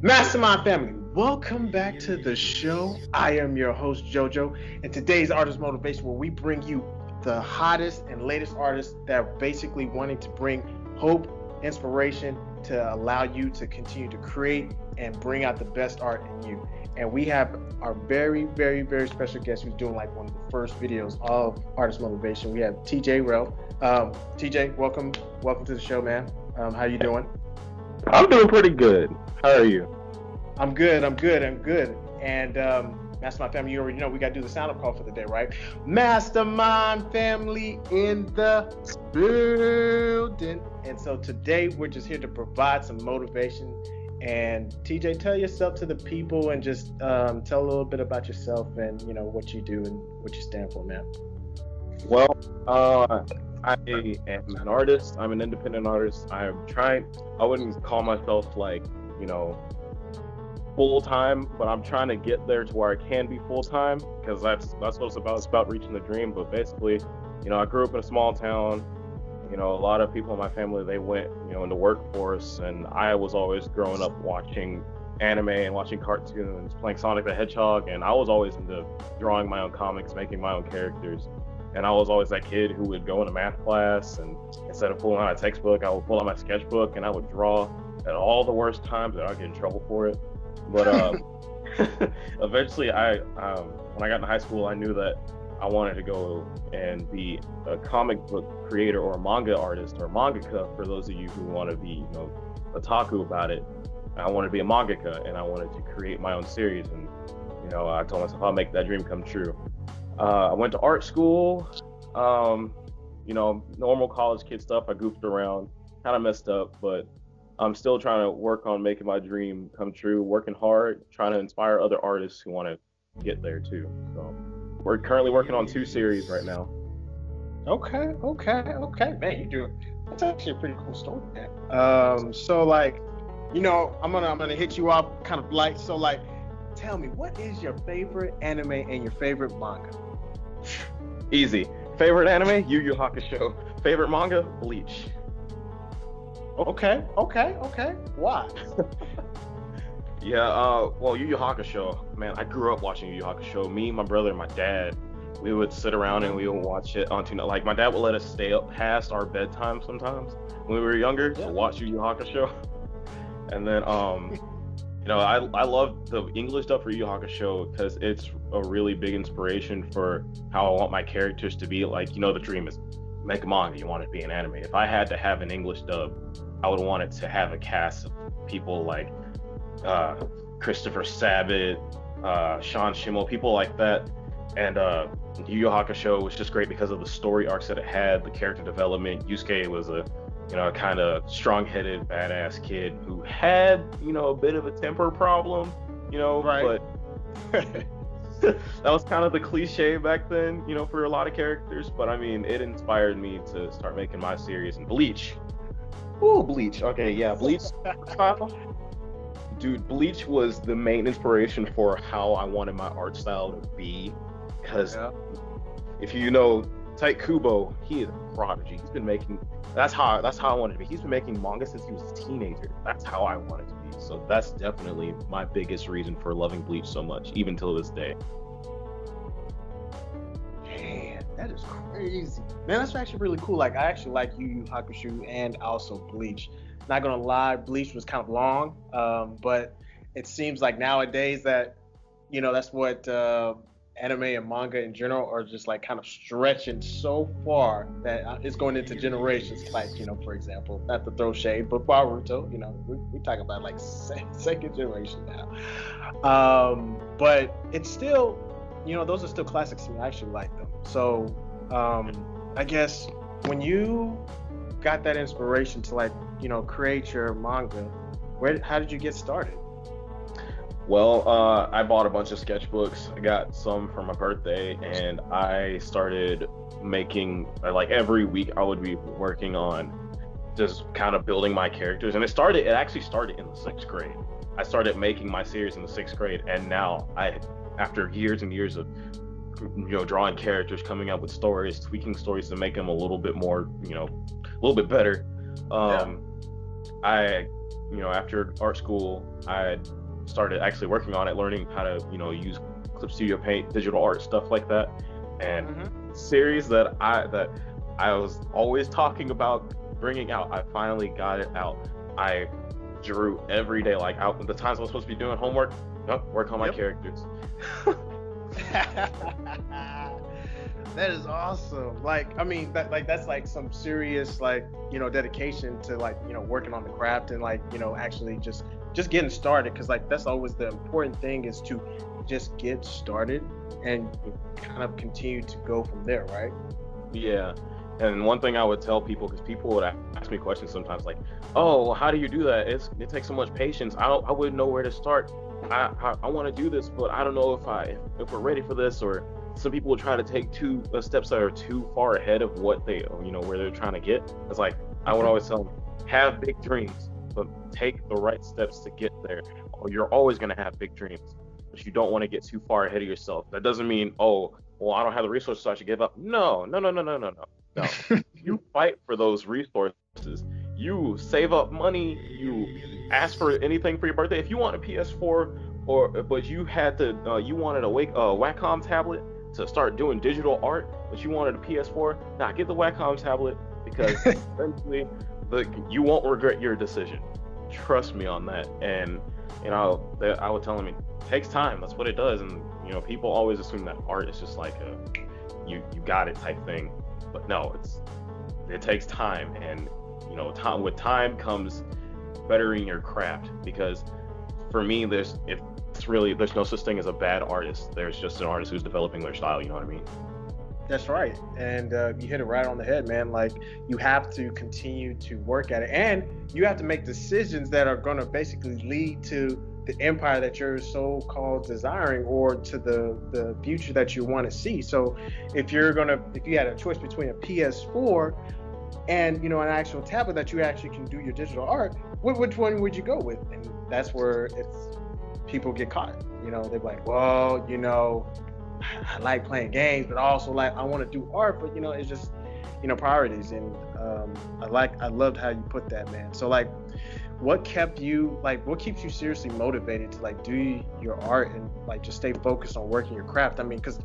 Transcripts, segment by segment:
Mastermind family, welcome back to the show. I am your host JoJo, and today's Artist Motivation, where we bring you the hottest and latest artists that are basically wanting to bring hope, inspiration to allow you to continue to create and bring out the best art in you. And we have our very, very, very special guest who's doing like one of the first videos of Artist Motivation. We have TJ Relf. TJ, welcome to the show, man. How you doing? I'm doing pretty good. How are you? I'm good. And Mastermind family, you already know we got to do the sound up call for the day, right? Mastermind family in the building. And so today we're just here to provide some motivation. And TJ, tell yourself to the people and just tell a little bit about yourself and what you do and what you stand for, man. Well, I am an artist. I'm an independent artist. I wouldn't call myself like, full-time, but I'm trying to get there to where I can be full-time, because that's what it's about. It's about reaching the dream. But basically, I grew up in a small town. A lot of people in my family, they went, in the workforce, and I was always growing up watching anime and watching cartoons, playing Sonic the Hedgehog, and I was always into drawing my own comics, making my own characters. And I was always that kid who would go into math class, and instead of pulling out a textbook, I would pull out my sketchbook and I would draw at all the worst times, and I'd get in trouble for it. But eventually, when I got into high school, I knew that I wanted to go and be a comic book creator or a manga artist or mangaka. For those of you who want to be, otaku about it, I wanted to be a mangaka, and I wanted to create my own series. And I told myself I'll make that dream come true. I went to art school, normal college kid stuff. I goofed around, kind of messed up, but I'm still trying to work on making my dream come true, working hard, trying to inspire other artists who want to get there too. So we're currently working on 2 series right now. Okay. Man, that's actually a pretty cool story, man. So like, I'm gonna hit you up kind of light. So like, tell me, what is your favorite anime and your favorite manga? Easy. Favorite anime, Yu Yu Hakusho. Favorite manga, Bleach. Okay. Why? Yeah, well, Yu Yu Hakusho, man, I grew up watching Yu Yu Hakusho. Me, my brother, and my dad, we would sit around and we would watch it on tonight. Like, my dad would let us stay up past our bedtime sometimes when we were younger to watch Yu Yu Hakusho. And then, I love the English stuff for Yu Yu Hakusho because it's a really big inspiration for how I want my characters to be. Like, the dream is make a manga, you want it to be an anime. If I had to have an English dub, I would want it to have a cast of people like Christopher Sabat, Sean Schemmel, people like that. And Yu Yu Hakusho was just great because of the story arcs that it had, the character development. Yusuke was a kind of strong-headed, badass kid who had, a bit of a temper problem, right. But that was kind of the cliche back then, for a lot of characters. But I mean, it inspired me to start making my series. And Bleach. Ooh, Bleach. Okay, yeah, Bleach. Dude, Bleach was the main inspiration for how I wanted my art style to be. Because if you know Tite Kubo, he is a prodigy. He's been making. That's how I wanted to be. He's been making manga since he was a teenager. That's how I wanted to be. So that's definitely my biggest reason for loving Bleach so much, even till this day. Man, that is crazy. Man, that's actually really cool. Like, I actually like Yu Yu Hakusho and also Bleach. Not gonna lie, Bleach was kind of long, but it seems like nowadays that, that's what anime and manga in general are just like kind of stretching so far that it's going into generations. Like, for example, not to throw shade, but Boruto, we talking about like second generation now. But it's still, those are still classics to me. I actually like them. So I guess when you got that inspiration to like, create your manga, how did you get started? Well, I bought a bunch of sketchbooks. I got some for my birthday, and I started making, like, every week I would be working on just kind of building my characters. And it actually started in the 6th grade. I started making my series in the 6th grade, and now after years and years of, drawing characters, coming up with stories, tweaking stories to make them a little bit more, a little bit better, I after art school, I started actually working on it, learning how to, use Clip Studio Paint, digital art, stuff like that. And series that I was always talking about bringing out, I finally got it out. I drew every day, like out the times I was supposed to be doing homework, work on my characters. That is awesome. Like, I mean, that's like some serious, like, dedication to, like, working on the craft and, like, actually just getting started. Because, like, that's always the important thing, is to just get started and kind of continue to go from there, right? Yeah. And one thing I would tell people, because people would ask me questions sometimes, like, oh, how do you do that? It takes so much patience. I wouldn't know where to start. I want to do this, but I don't know if we're ready for this. Or some people will try to take steps that are too far ahead of what they, where they're trying to get. It's like, I would always tell them, have big dreams, but take the right steps to get there. Or you're always going to have big dreams, but you don't want to get too far ahead of yourself. That doesn't mean, oh, well, I don't have the resources, so I should give up. No. No, you fight for those resources. You save up money. You ask for anything for your birthday. If you want a PS4, but you wanted a Wacom tablet to start doing digital art, but you wanted a PS4, get the Wacom tablet, because eventually you won't regret your decision. Trust me on that. And I would tell them, it takes time. That's what it does. And people always assume that art is just like you got it type thing. But no, it takes time, and with time comes bettering your craft. Because for me, there's no such thing as a bad artist. There's just an artist who's developing their style. You know what I mean? That's right, and you hit it right on the head, man. Like, you have to continue to work at it, and you have to make decisions that are going to basically lead to the empire that you're so-called desiring, or to the future that you want to see. So if you had a choice between a PS4 and an actual tablet that you actually can do your digital art, which one would you go with? And that's where people get caught. They're like, well, I like playing games, but also, like, I want to do art, but it's just priorities. And I loved how you put that, man. So, like, what keeps you seriously motivated to, like, do your art and, like, just stay focused on working your craft? I mean, because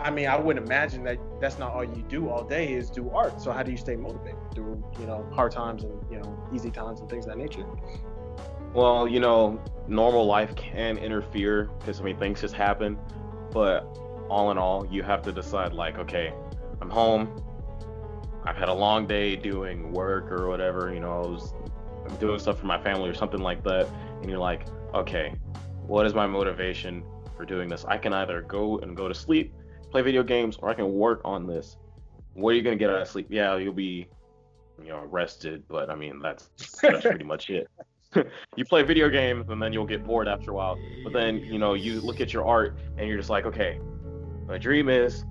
I would imagine that that's not all you do all day is do art. So how do you stay motivated through hard times and easy times and things of that nature? Well, normal life can interfere, because things just happen. But all in all, you have to decide, like, okay, I'm home, I've had a long day doing work or whatever, I'm doing stuff for my family or something like that, and you're like, okay, what is my motivation for doing this? I can either go to sleep, play video games, or I can work on this. What are you going to get out of sleep? Yeah, you'll be rested, but that's pretty much it. You play video games and then you'll get bored after a while, but then you look at your art and you're just like, okay, my dream is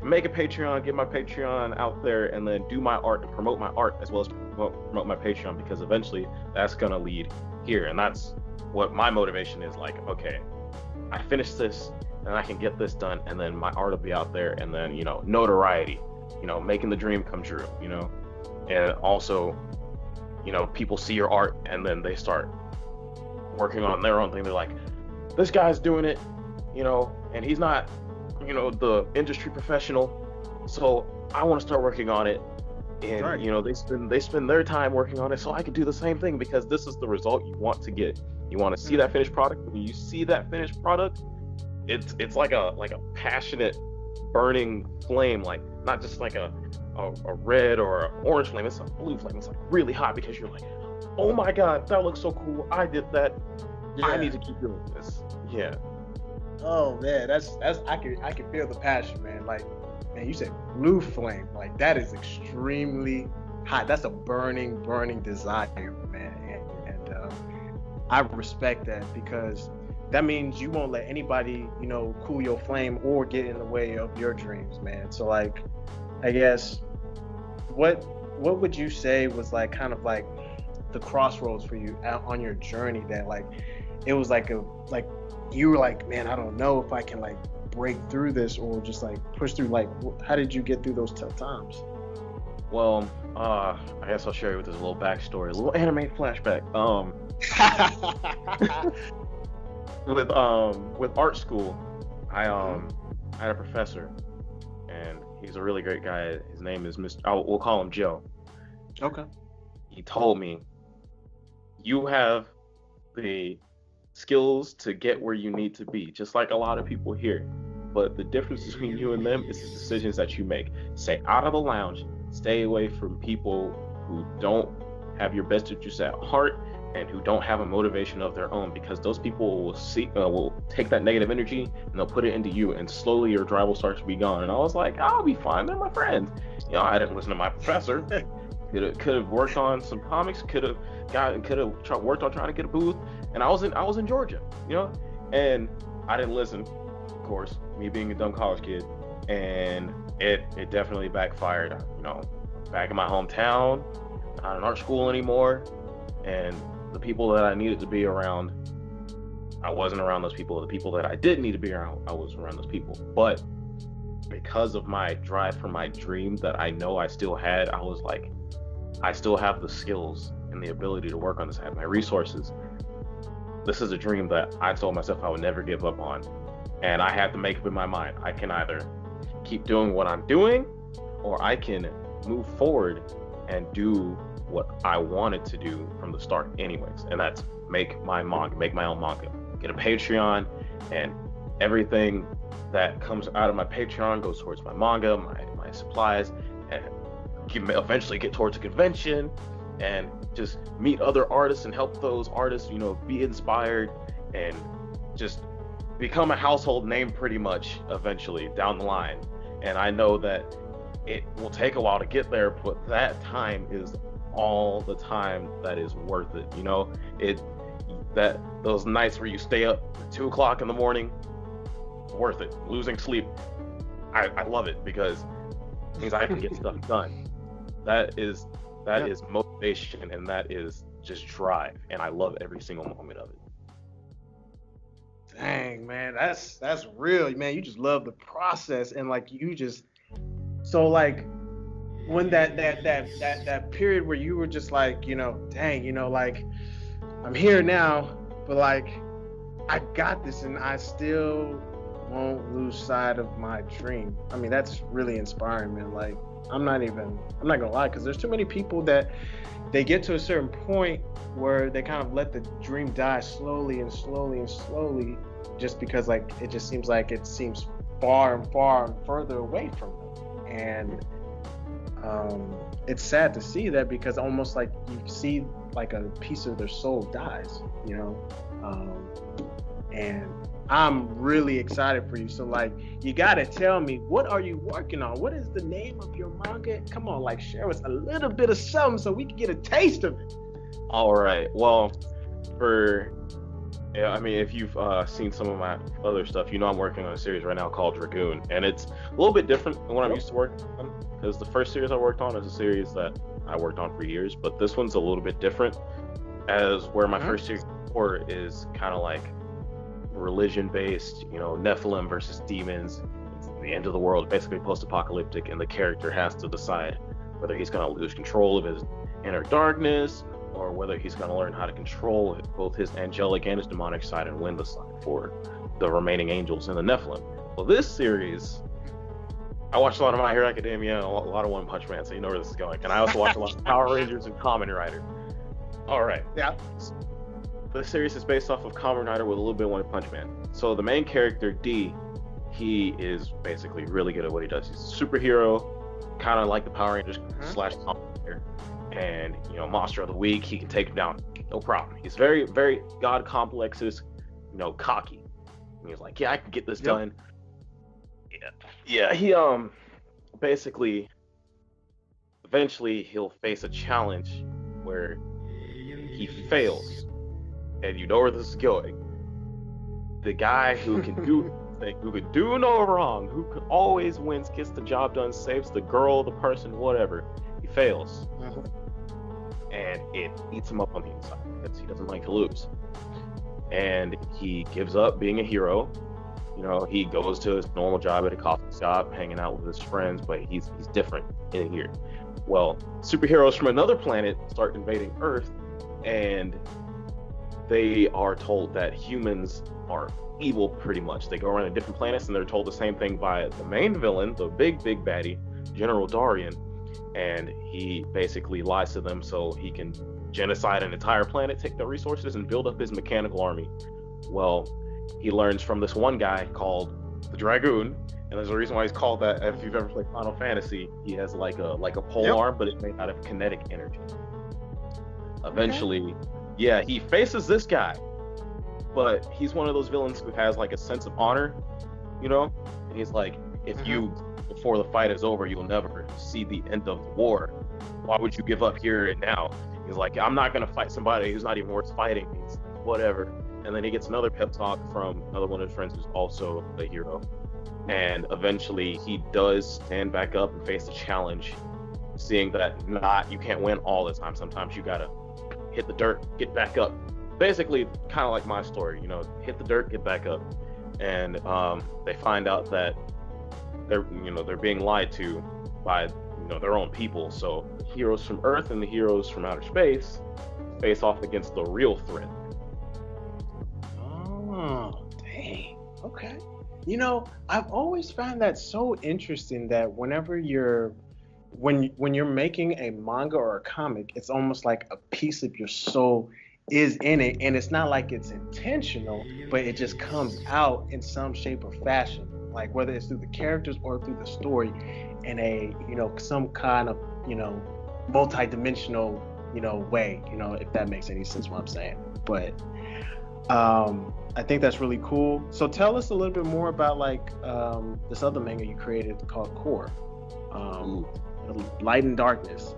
make a Patreon, get my Patreon out there, and then do my art and promote my art, as well as promote my Patreon, because eventually that's gonna lead here. And that's what my motivation is. Like, okay, I finish this and I can get this done, and then my art will be out there, and then notoriety, making the dream come true, and also people see your art and then they start working on their own thing. They're like, this guy's doing it, and he's not the industry professional, so I want to start working on it. And right. They spend their time working on it, so I can do the same thing, because this is the result you want to get. You want to see that finished product. When you see that finished product, it's like a passionate burning flame, like not just like a red or an orange flame. It's a blue flame. It's like really hot, because you're like, oh my god, that looks so cool, I did that. Yeah. I need to keep doing this. Yeah. Oh man, that's I can feel the passion, man. Like, man, you said blue flame. Like, that is extremely hot. That's a burning desire, man. And I respect that, because that means you won't let anybody, cool your flame or get in the way of your dreams, man. So, like, I guess, what would you say was, like, kind of like the crossroads for you on your journey, that, like, it was like you were like, man, I don't know if I can, like, break through this or just, like, push through? Like, how did you get through those tough times? Well, I guess I'll share you with this little backstory, a little anime flashback. With art school, I had a professor, and he's a really great guy. His name is we'll call him Joe. Okay. He told me, you have the skills to get where you need to be, just like a lot of people here. But the difference between you and them is the decisions that you make. Stay out of the lounge, stay away from people who don't have your best interests at heart and who don't have a motivation of their own, because those people will take that negative energy and they'll put it into you, and slowly your drive will start to be gone. And I was like, I'll be fine, they're my friends. I didn't listen to my professor. could have worked on some comics, could have worked on trying to get a booth, and I was in Georgia, and I didn't listen, of course, me being a dumb college kid, and it definitely backfired. Back in my hometown, not in art school anymore, and the people that I needed to be around, I wasn't around those people. The people that I did need to be around, I was around those people. But because of my drive for my dream that I know I still had, I was like, I still have the skills and the ability to work on this. I have my resources. This is a dream that I told myself I would never give up on. And I had to make up in my mind. I can either keep doing what I'm doing, or I can move forward and do what I wanted to do from the start anyways. And that's make my own manga, get a Patreon, and everything that comes out of my Patreon goes towards my manga, my supplies, and eventually get towards a convention and just meet other artists and help those artists, be inspired and just become a household name pretty much eventually down the line. And I know that it will take a while to get there, but that time is all the time that is worth it. Those nights where you stay up at 2:00 in the morning, worth it. Losing sleep, I love it, because it means I can get stuff done. That is motivation, and that is just drive, and I love every single moment of it. Dang, man, that's real, man. You just love the process, and like you just so like when that period where you were just like, dang, like I'm here now, but like I got this, and I still won't lose sight of my dream. I mean, that's really inspiring, man. Like I'm not gonna lie, because there's too many people that they get to a certain point where they kind of let the dream die slowly, just because like it just seems like it seems far and further away from them. And it's sad to see that, because almost like you see like a piece of their soul dies, and I'm really excited for you. So like, you gotta tell me, what are you working on? What is the name of your manga? Come on, like share with us a little bit of something so we can get a taste of it. All right. Well, if you've seen some of my other stuff, I'm working on a series right now called Dragoon, and it's a little bit different than what I'm used to working on, because the first series I worked on is a series that I worked on for years, but this one's a little bit different, as where my first series before is kind of like religion-based, Nephilim versus demons. It's the end of the world, basically post-apocalyptic, and the character has to decide whether he's going to lose control of his inner darkness, or whether he's going to learn how to control both his angelic and his demonic side and win the side for the remaining angels in the Nephilim. Well, this series, I watched a lot of My Hero Academia, a lot of One Punch Man, so you know where this is going. And I also watched a lot of Power Rangers and Kamen Rider. All right. Yeah. The series is based off of Kamen Rider with a little bit of One Punch Man. So the main character, D, he is basically really good at what he does. He's a superhero, kind of like the Power Rangers / Kamen Rider. And, Monster of the Week, he can take him down, no problem. He's very, very God complexes, cocky. And he's like, yeah, I can get this done. Yeah, he basically, eventually he'll face a challenge where he fails, and you know where this is going. The guy who can do who could do no wrong, who always wins, gets the job done, saves the girl, the person, whatever, he fails. And it eats him up on the inside because he doesn't like to lose. And he gives up being a hero. He goes to his normal job at a coffee shop, hanging out with his friends, but he's different in here. Well, superheroes from another planet start invading Earth, and they are told that humans are evil pretty much. They go around to different planets and they're told the same thing by the main villain, the big baddie, General Darian, and he basically lies to them so he can genocide an entire planet, take their resources, and build up his mechanical army. Well, he learns from this one guy called the Dragoon, and there's a reason why he's called that. If you've ever played Final Fantasy, he has like a pole arm, but it's made out of kinetic energy. Eventually, yeah, he faces this guy, but he's one of those villains who has like a sense of honor, you know? And he's like, if you, before the fight is over, you'll never see the end of the war. Why would you give up here and now? He's like, I'm not gonna fight somebody who's not even worth fighting. He's like, whatever. And then he gets another pep talk from another one of his friends who's also a hero. And eventually he does stand back up and face the challenge, seeing that you can't win all the time. Sometimes you gotta hit the dirt, get back up. Basically, kind of like my story, you know, hit the dirt, get back up. And they find out that they're being lied to by their own people. So the heroes from Earth and the heroes from outer space face off against the real threat. Oh, dang. Okay. You know, I've always found that so interesting that whenever when you're making a manga or a comic, it's almost like a piece of your soul is in it, and it's not like it's intentional, but it just comes out in some shape or fashion, like whether it's through the characters or through the story in a some kind of multi-dimensional way, if that makes any sense what I'm saying. But I think that's really cool. So tell us a little bit more about like this other manga you created called Core. Light and Darkness.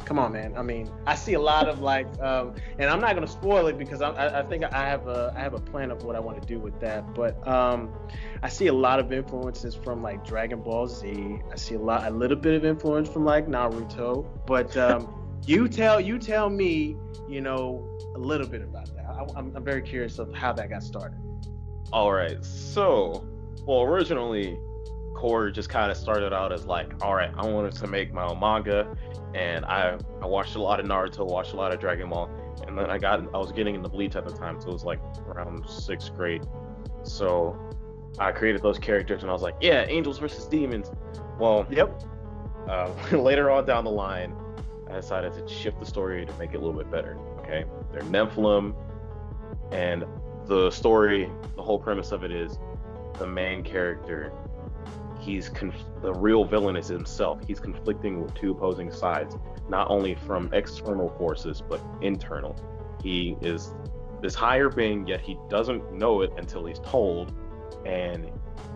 Come on, man. I mean, I see a lot of like, and I'm not gonna spoil it because I think I have a plan of what I want to do with that. But I see a lot of influences from like Dragon Ball Z. I see a little bit of influence from like Naruto. But you tell me, a little bit about that. I'm very curious of how that got started. All right. So, well, originally, Core just kind of started out as like, all right, I wanted to make my own manga, and I watched a lot of Naruto, watched a lot of Dragon Ball, and then I was getting into Bleach at the time, so it was like around 6th grade. So I created those characters, and I was like, yeah, angels versus demons. Well, yep. Later on down the line, I decided to shift the story to make it a little bit better. Okay, they're Nephilim, and the story, the whole premise of it is the main character. The real villain is himself. He's conflicting with two opposing sides, not only from external forces, but internal. He is this higher being, yet he doesn't know it until he's told, and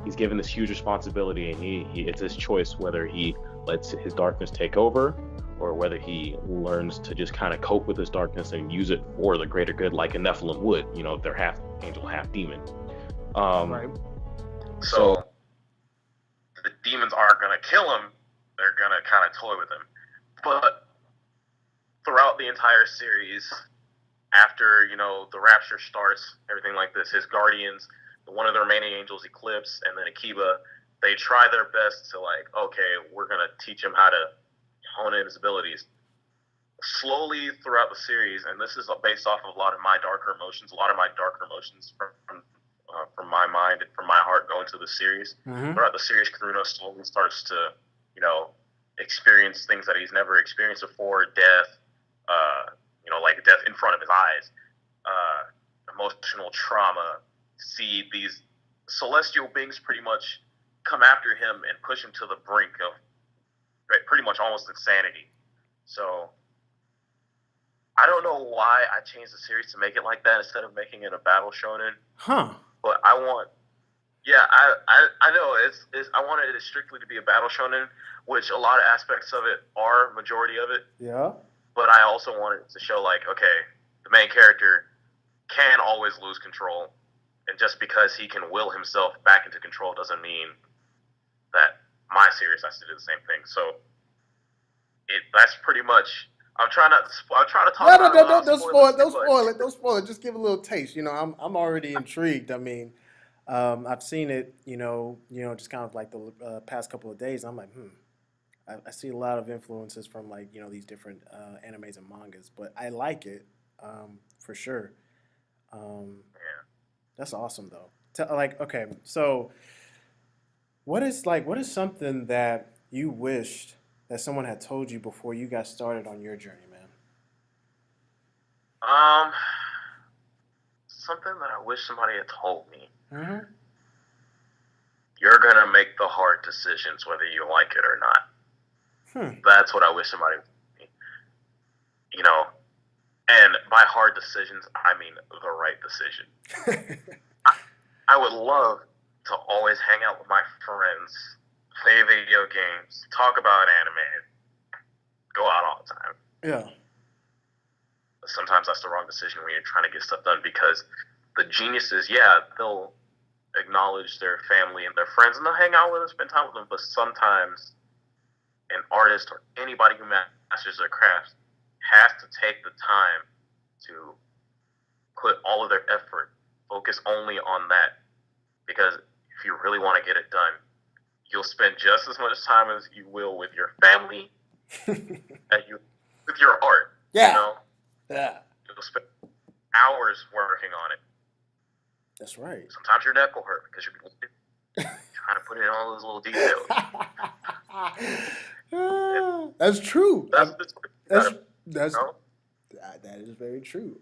he's given this huge responsibility, and it's his choice whether he lets his darkness take over, or whether he learns to just kind of cope with his darkness and use it for the greater good, like a Nephilim would. They're half angel, half demon. Right. So the demons aren't going to kill him, they're going to kind of toy with him. But throughout the entire series, after, the rapture starts, everything like this, his guardians, one of the remaining angels, Eclipse, and then Akiba, they try their best to like, okay, we're going to teach him how to hone in his abilities. Slowly throughout the series, and this is based off of a lot of my darker emotions from my mind and from my heart going to the series. Throughout the series, Karuno slowly starts to, experience things that he's never experienced before, death, like death in front of his eyes, emotional trauma, see these celestial beings pretty much come after him and push him to the brink of pretty much almost insanity. So I don't know why I changed the series to make it like that instead of making it a battle shonen. But I know I wanted it strictly to be a battle shonen, which a lot of aspects of it are, majority of it. Yeah. But I also wanted to show like, okay, the main character can always lose control, and just because he can will himself back into control doesn't mean that my series has to do the same thing. So that's pretty much. I'm trying to talk about it. Don't spoil it. Just give a little taste. I'm already intrigued. I mean, I've seen it. Just kind of like the past couple of days. I'm like, I see a lot of influences from like these different animes and mangas, but I like it for sure. Um, Yeah. that's awesome though. Like okay, so what is something that you wished that someone had told you before you got started on your journey, Um, something that I wish somebody had told me. man? You're gonna make the hard decisions whether you like it or not. Hmm. That's what I wish somebody would tell me. You know, and by hard decisions, I mean the right decision. Hmm. I would love to always hang out with my friends, play video games, talk about anime, go out all the time. Yeah. But sometimes that's the wrong decision when you're trying to get stuff done because the geniuses, yeah, they'll acknowledge their family and their friends and they'll hang out with them, spend time with them. But sometimes an artist or anybody who masters their craft has to take the time to put all of their effort, focus only on that. Because if you really want to get it done, you'll spend just as much time as you will with your family as you with your art. You Yeah. know, Yeah. you'll spend hours working on it. That's right. Sometimes your neck will hurt because you're trying to put in all those little details. That's true. That's the That's you that's know? that is very true.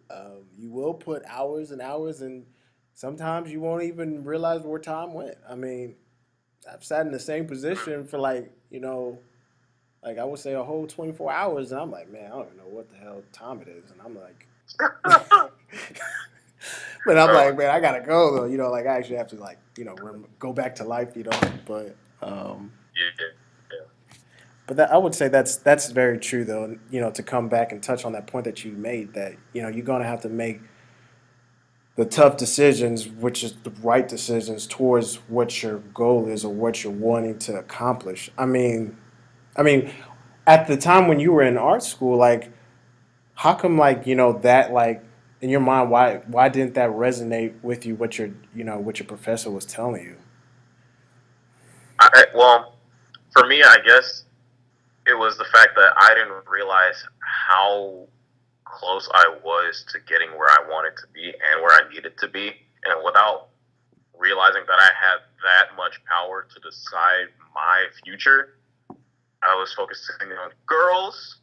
You will put hours and hours, and sometimes you won't even realize where time went. I mean, I've sat in the same position for like I would say a whole 24 hours, and I'm like, man, I don't even know what the hell time it is, and I'm like, but I'm Bro, like, man, I gotta go though. Like I actually have to like go back to life, But yeah, yeah. but that, I would say that's very true though. And, to come back and touch on that point that you made, that you're gonna have to make the tough decisions, which is the right decisions towards what your goal is or what you're wanting to accomplish. I mean, at the time when you were in art school, like, how come, like, that, like, in your mind, why didn't that resonate with you? What your professor was telling you? Well, for me, I guess it was the fact that I didn't realize how close I was to getting where I wanted to be and where I needed to be. And without realizing that I had that much power to decide my future, I was focusing on girls.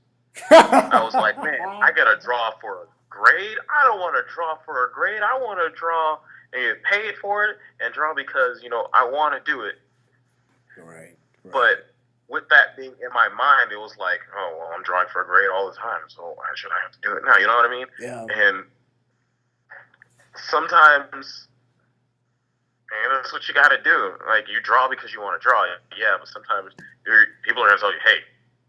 I was like, man, I gotta draw for a grade. I don't want to draw for a grade. I want to draw and get paid for it and draw because I want to do it. Right. Right. But with that being in my mind, it was like, oh well, I'm drawing for a grade all the time, so why should I have to do it now? You know what I mean? Yeah. And sometimes, man, that's what you got to do. Like you draw because you want to draw, yeah. But sometimes people are gonna tell you, hey,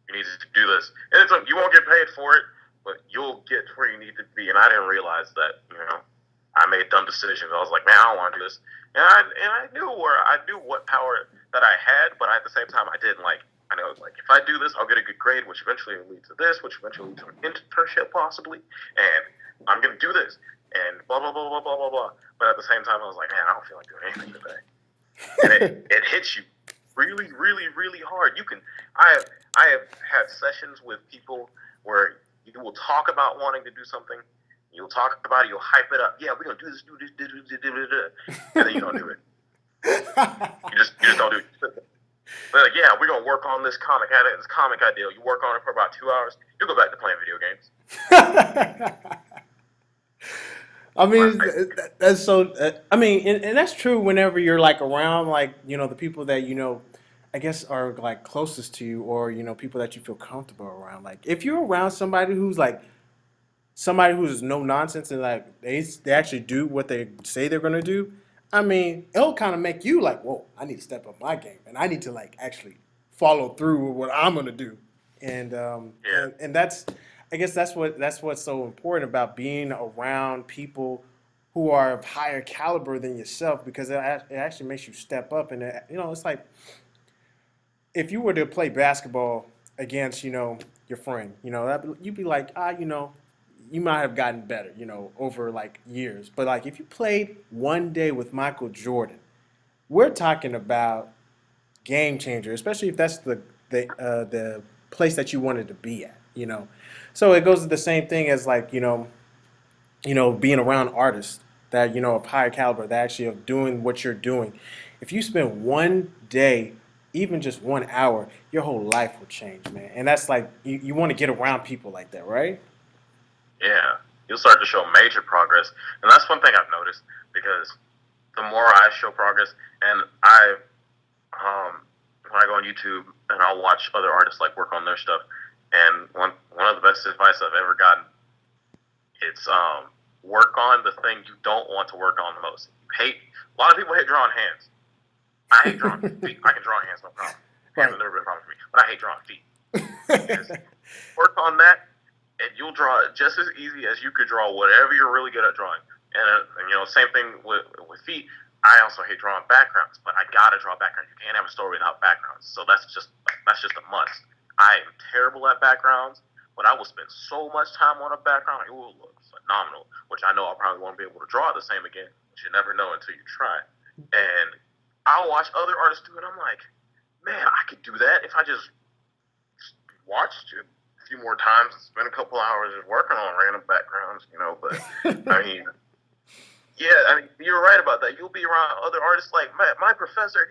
you need to do this, and you won't get paid for it, but you'll get to where you need to be. And I didn't realize that, I made dumb decisions. I was like, man, I don't want to do this, and I knew what power that I had, but at the same time, I didn't like. I know, like, if I do this, I'll get a good grade, which eventually will lead to this, which eventually will lead to an internship possibly, and I'm gonna do this, and blah blah blah blah blah blah blah. But at the same time, I was like, man, I don't feel like doing anything today, and it hits you really, really, really hard. I have had sessions with people where you will talk about wanting to do something. You'll talk about it. You'll hype it up. Yeah, we're gonna do this, and then you don't do it. You just don't do it. They're like, yeah, we're gonna work on this comic idea. You work on it for about 2 hours. You go back to playing video games. I mean, that's so. I mean, and that's true whenever you're like around, like the people that I guess are like closest to you, or people that you feel comfortable around. Like if you're around somebody who's no nonsense and like they actually do what they say they're gonna do. I mean, it'll kind of make you like, whoa, I need to step up my game, and I need to like actually follow through with what I'm gonna do, and Yeah. and that's, I guess that's what's so important about being around people who are of higher caliber than yourself, because it actually makes you step up, and it's like if you were to play basketball against your friend, you'd be like, you might have gotten better, over like years. But like if you played one day with Michael Jordan, we're talking about game changer, especially if that's the place that you wanted to be at. So it goes to the same thing as like being around artists that of higher caliber that actually are doing what you're doing. If you spend one day, even just 1 hour, your whole life will change, man. And that's like you want to get around people like that, right? Yeah, you'll start to show major progress, and that's one thing I've noticed because the more I show progress, and when I go on YouTube and I'll watch other artists like work on their stuff, and one of the best advice I've ever gotten, it's work on the thing you don't want to work on the most. A lot of people hate drawing hands. I hate drawing feet. I can draw hands, no problem. Hands have never been a problem for me, but I hate drawing feet. Work on that, and you'll draw it just as easy as you could draw whatever you're really good at drawing. And same thing with feet. I also hate drawing backgrounds, but I gotta draw backgrounds. You can't have a story without backgrounds. So that's just a must. I am terrible at backgrounds, but I will spend so much time on a background, it will look phenomenal. Which I know I probably won't be able to draw the same again, but you never know until you try. And I'll watch other artists do it. I'm like, man, I could do that if I just watched it a few more times and spent a couple hours just working on random backgrounds, But I mean. Yeah, I mean, you're right about that. You'll be around other artists. Like my professor,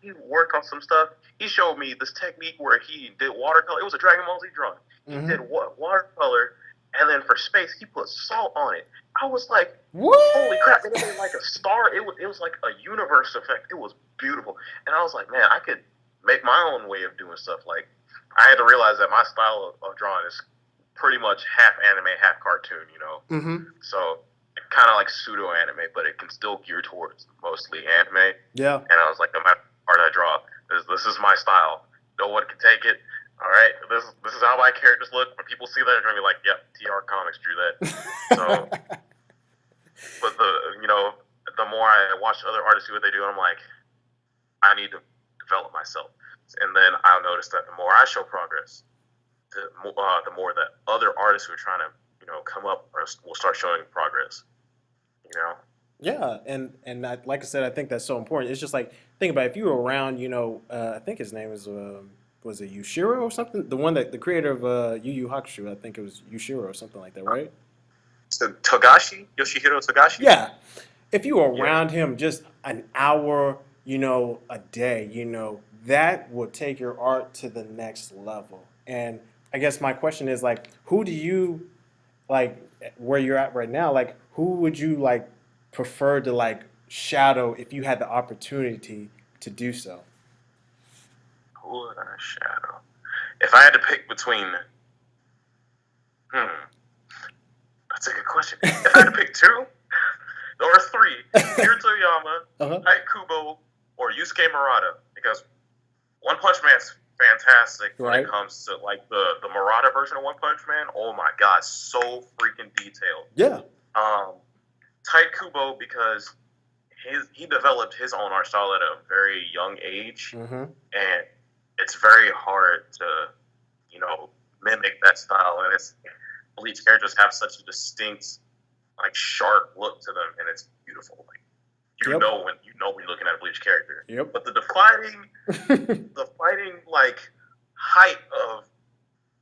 he worked on some stuff. He showed me this technique where he did watercolor. It was a Dragon Ball Z drawing. He did watercolor, and then for space, he put salt on it. I was like, what? Holy crap! It was like a star. It was like a universe effect. It was beautiful, and I was like, man, I could make my own way of doing stuff. Like, I had to realize that my style of drawing is pretty much half anime, half cartoon. So. Kind of like pseudo anime, but it can still gear towards mostly anime. Yeah. And I was like, no matter how hard I draw, this is my style. No one can take it. All right, this is how my characters look. When people see that, they're gonna be like, "Yep, TR Comics drew that." So, but the more I watch other artists do what they do, I'm like, I need to develop myself. And then I'll notice that the more I show progress, the more that other artists who are trying to come up will start showing progress. Yeah, and like I said, I think that's so important. It's just like think about it, if you were around, I think his name was it Yushiro or something? The one that the creator of Yu Yu Hakusho, I think it was Yushiro or something like that, right? So Togashi, Yoshihiro Togashi. Yeah, if you were around him just an hour, a day, that would take your art to the next level. And I guess my question is like, who do you like where you're at right now? Like, who would you like prefer to like shadow if you had the opportunity to do so? Who would I shadow? If I had to pick between, that's a good question. If I had to pick two or three, Akira Toriyama, Ike Kubo, or Yusuke Murata, because One Punch Man's fantastic when it comes to like the Murata version of One Punch Man. Oh my god, so freaking detailed. Yeah. Tite Kubo, because he developed his own art style at a very young age, and it's very hard to mimic that style. And Bleach characters have such a distinct, like, sharp look to them, and it's beautiful. Like you know when you're looking at a Bleach character. Yep. But the fighting like height of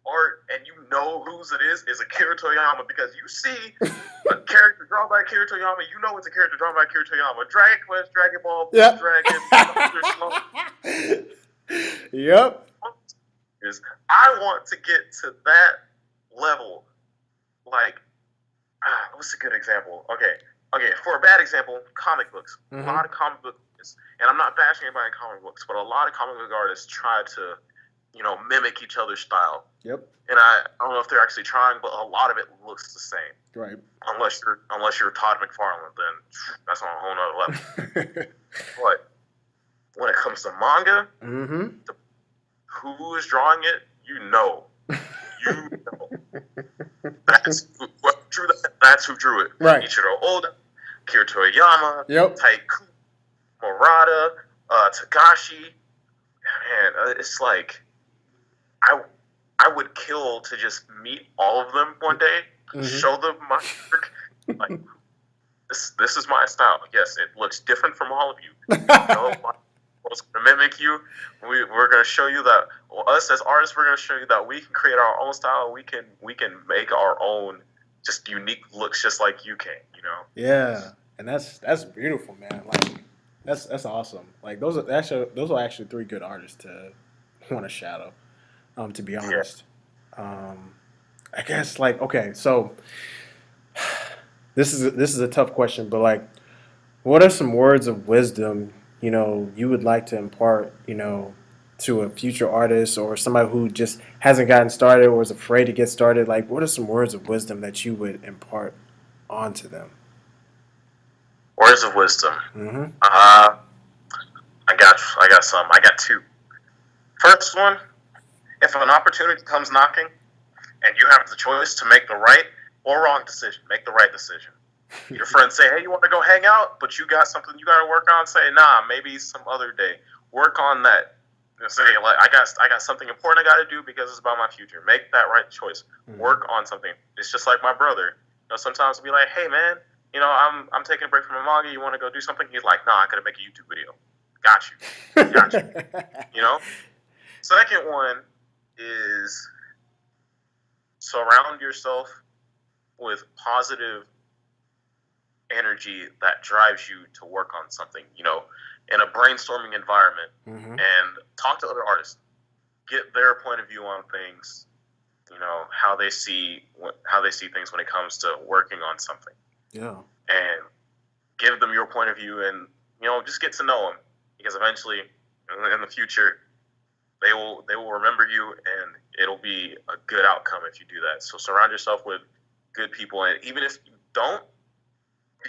art, and whose it is Akira Toriyama, because you see a character drawn by Akira Toriyama, it's a character drawn by Akira Toriyama. Dragon Quest, Dragon Ball, Dragon. Yep. I want to get to that level. Like, what's a good example? Okay, for a bad example, comic books. A lot of comic books, and I'm not bashing anybody in comic books, but a lot of comic book artists try to, mimic each other's style. Yep. And I don't know if they're actually trying, but a lot of it looks the same. Right. Unless you're Todd McFarlane, then that's on a whole nother level. But when it comes to manga, who is drawing it, That's who drew it. Right. Ichiro Oda, Akira Toriyama, Taiku, Murata, Takashi. Man, it's like I would kill to just meet all of them one day, show them my work. Like, this is my style. Yes, it looks different from all of you. was going to mimic you. We're going to show you that us as artists, we're going to show you that we can create our own style. We can make our own just unique looks, just like you can. You know? Yeah, and that's beautiful, man. Like that's awesome. Like those are actually three good artists to want to shadow. To be Yeah. honest, I guess like okay, so this is a tough question, but like, what are some words of wisdom you would like to impart to a future artist or somebody who just hasn't gotten started or is afraid to get started? Like, what are some words of wisdom that you would impart onto them? Words of wisdom. Mm-hmm. I got some. I got two. First one, if an opportunity comes knocking and you have the choice to make the right or wrong decision, make the right decision. Your friends say, hey, you want to go hang out, but you got something you got to work on? Say, nah, maybe some other day. Work on that. Say, like, I got something important I got to do because it's about my future. Make that right choice. Mm-hmm. Work on something. It's just like my brother. Sometimes I'll be like, hey, man, I'm taking a break from my manga. You want to go do something? He's like, nah, I got to make a YouTube video. Got you. Second one is surround yourself with positive energy that drives you to work on something, in a brainstorming environment, mm-hmm. and talk to other artists, get their point of view on things, how they see things when it comes to working on something. Yeah. And give them your point of view and, just get to know them, because eventually in the future they will remember you and it'll be a good outcome if you do that. So surround yourself with good people, and even if you don't,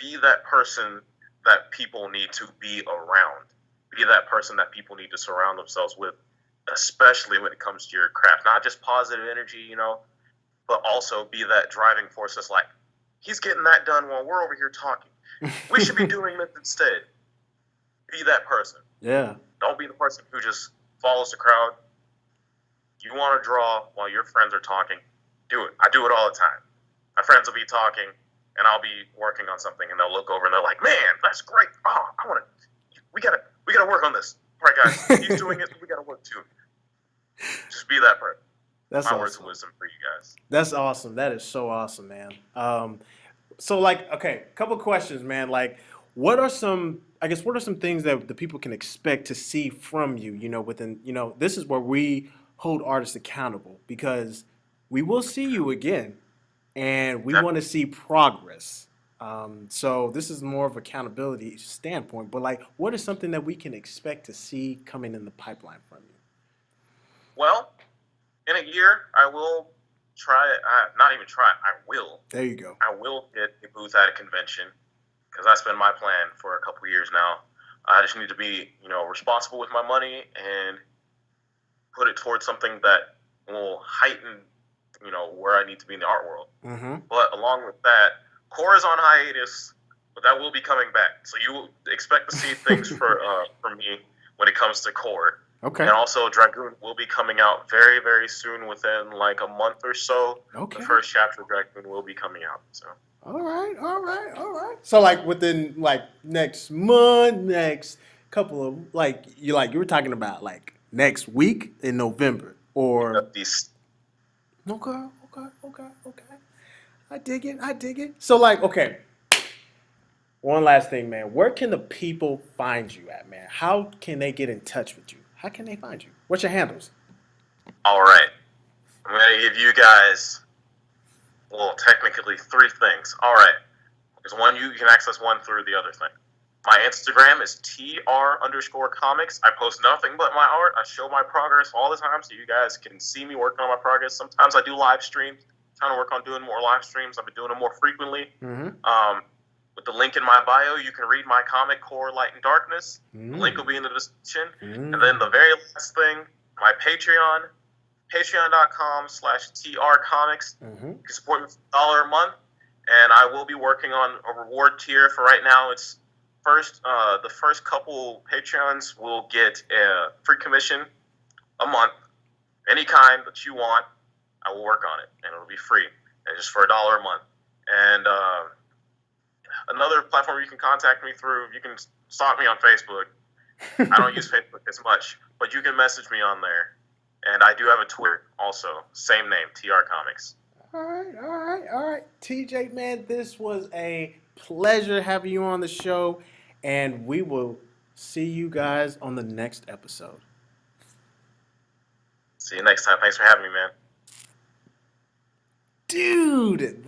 be that person that people need to be around. Be that person that people need to surround themselves with, especially when it comes to your craft. Not just positive energy, but also be that driving force that's like, he's getting that done while we're over here talking. We should be doing this instead. Be that person. Yeah. Don't be the person who just follows the crowd. You want to draw while your friends are talking, do it. I do it all the time. My friends will be talking, and I'll be working on something, and they'll look over and they're like, "Man, that's great! Oh, we gotta work on this. All right, guys, he's doing it. We gotta work too. Just be that person." That's my awesome. Words of wisdom for you guys. That's awesome. That is so awesome, man. So like, okay, couple questions, man. Like, what are some things that the people can expect to see from you? Within this is where we hold artists accountable, because we will see you again. And we want to see progress. So this is more of accountability standpoint. But like, what is something that we can expect to see coming in the pipeline from you? Well, in a year, I will try. Not even try. I will. There you go. I will get a booth at a convention, because that's been my plan for a couple of years now. I just need to be, responsible with my money and put it towards something that will heighten where I need to be in the art world. Mm-hmm. But along with that, core is on hiatus, but that will be coming back. So you will expect to see things from me when it comes to core. Okay. And also, Dragoon will be coming out very, very soon, within like a month or so. Okay. The first chapter of Dragoon will be coming out. So. All right. So like within like next month, next couple of you were talking about like next week in November or. Okay. I dig it. So like, okay. One last thing, man. Where can the people find you at, man? How can they get in touch with you? How can they find you? What's your handles? All right. I'm going to give you guys, technically 3 things. All right. There's one, you can access one through the other thing. My Instagram is TR_comics. I post nothing but my art. I show my progress all the time, so you guys can see me working on my progress. Sometimes I do live streams. I'm trying to work on doing more live streams. I've been doing them more frequently. Mm-hmm. With the link in my bio, you can read my comic, Core, Light, and Darkness. Mm-hmm. The link will be in the description. Mm-hmm. And then the very last thing, my Patreon, patreon.com/TRcomics. Mm-hmm. You can support me for $1 a month. And I will be working on a reward tier. For right now, it's the first couple Patreons will get a free commission a month, any kind that you want. I will work on it, and it'll be free, and just for $1 a month. And another platform you can contact me through, you can stalk me on Facebook, I don't use Facebook as much, but you can message me on there. And I do have a Twitter also, same name, TR Comics. All right. TJ, man, this was a pleasure having you on the show, and we will see you guys on the next episode. See you next time. Thanks for having me, man. Dude,